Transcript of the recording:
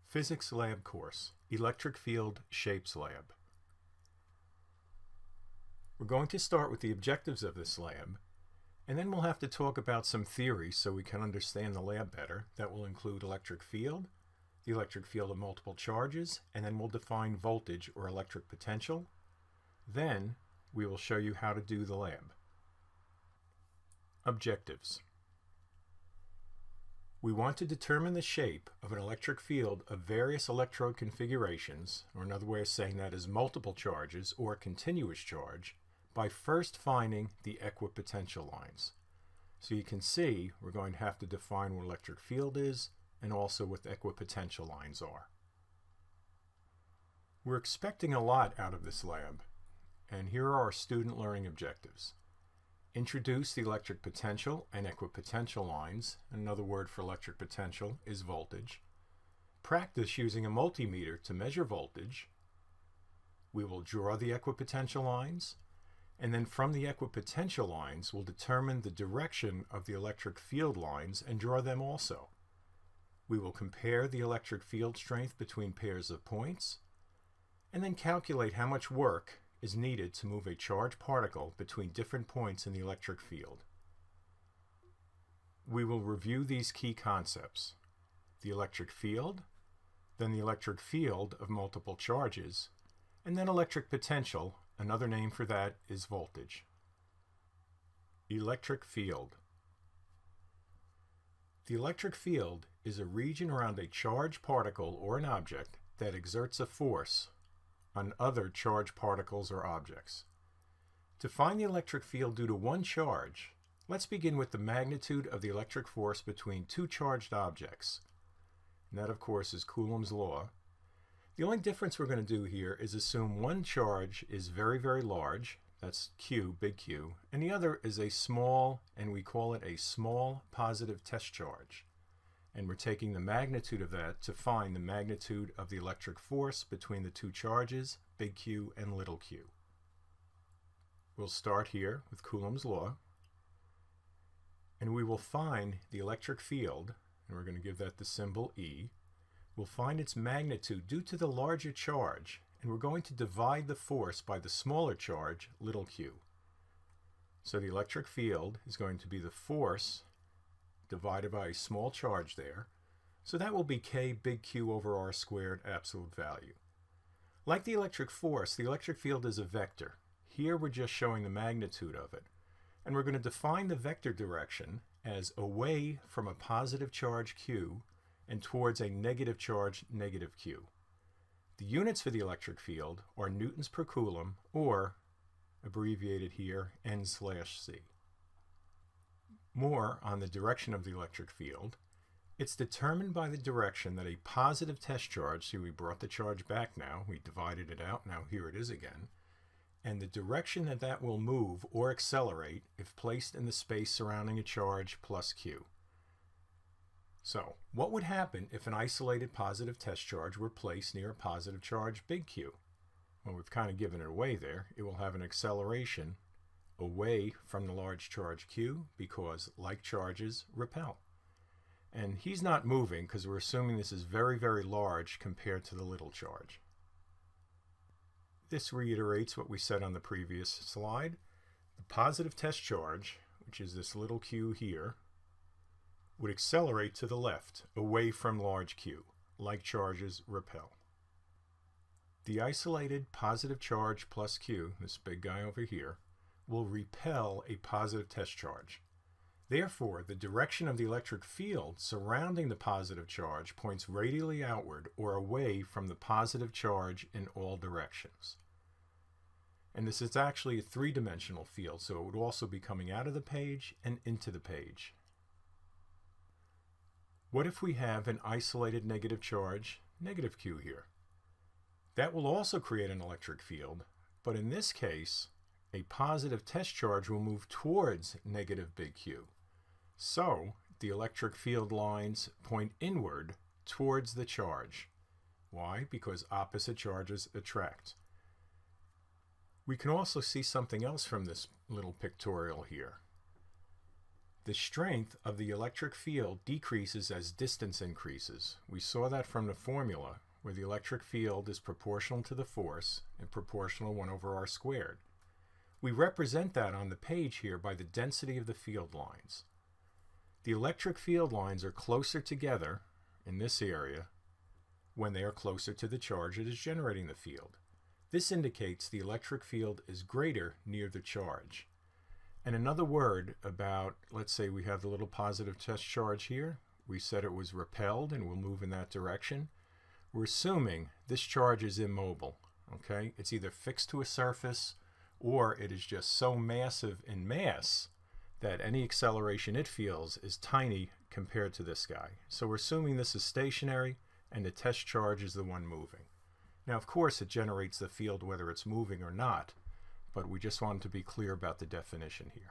Physics Lab Course, Electric Field Shapes Lab. We're going to start with the objectives of this lab, and then we'll have to talk about some theory so we can understand the lab better. That will include electric field, the electric field of multiple charges, and then we'll define voltage or electric potential. Then we will show you how to do the lab. Objectives. We want to determine the shape of an electric field of various electrode configurations, or another way of saying that is multiple charges or continuous charge, by first finding the equipotential lines. So you can see we're going to have to define what electric field is and also what the equipotential lines are. We're expecting a lot out of this lab, and here are our student learning objectives. Introduce the electric potential and equipotential lines. Another word for electric potential is voltage. Practice using a multimeter to measure voltage. We will draw the equipotential lines, and then from the equipotential lines we'll determine the direction of the electric field lines and draw them also. We will compare the electric field strength between pairs of points, and then calculate how much work is needed to move a charged particle between different points in the electric field. We will review these key concepts: the electric field, then the electric field of multiple charges, and then electric potential. Another name for that is voltage. Electric field. The electric field is a region around a charged particle or an object that exerts a force on other charged particles or objects. To find the electric field due to one charge, let's begin with the magnitude of the electric force between two charged objects. And that, of course, is Coulomb's law. The only difference we're going to do here is assume one charge is very, very large, that's Q, big Q, and the other is a small, and we call it a small positive test charge. And we're taking the magnitude of that to find the magnitude of the electric force between the two charges, big Q and little q. We'll start here with Coulomb's law, and we will find the electric field, and we're going to give that the symbol E. We'll find its magnitude due to the larger charge, and we're going to divide the force by the smaller charge, little q. So the electric field is going to be the force divided by a small charge there. So that will be K big Q over R squared absolute value. Like the electric force, the electric field is a vector. Here we're just showing the magnitude of it. And we're going to define the vector direction as away from a positive charge Q and towards a negative charge negative Q. The units for the electric field are newtons per coulomb, or abbreviated here N/C. More on the direction of the electric field. It's determined by the direction that a positive test charge, see we brought the charge back now, we divided it out, now here it is again, and the direction that that will move or accelerate if placed in the space surrounding a charge plus Q. So, what would happen if an isolated positive test charge were placed near a positive charge big Q? Well, we've kind of given it away there. It will have an acceleration away from the large charge Q because like charges repel. And he's not moving because we're assuming this is very, very large compared to the little charge. This reiterates what we said on the previous slide. The positive test charge, which is this little q here, would accelerate to the left, away from large Q. Like charges repel. The isolated positive charge plus Q, this big guy over here, will repel a positive test charge. Therefore, the direction of the electric field surrounding the positive charge points radially outward or away from the positive charge in all directions. And this is actually a three-dimensional field, so it would also be coming out of the page and into the page. What if we have an isolated negative charge, negative Q here? That will also create an electric field, but in this case, a positive test charge will move towards negative big Q. So, the electric field lines point inward towards the charge. Why? Because opposite charges attract. We can also see something else from this little pictorial here. The strength of the electric field decreases as distance increases. We saw that from the formula, where the electric field is proportional to the force and proportional 1 over r squared. We represent that on the page here by the density of the field lines. The electric field lines are closer together in this area when they are closer to the charge that is generating the field. This indicates the electric field is greater near the charge. And another word about, let's say we have the little positive test charge here. We said it was repelled and will move in that direction. We're assuming this charge is immobile. Okay? It's either fixed to a surface or it is just so massive in mass that any acceleration it feels is tiny compared to this guy. So we're assuming this is stationary and the test charge is the one moving. Now, of course, it generates the field whether it's moving or not, but we just wanted to be clear about the definition here.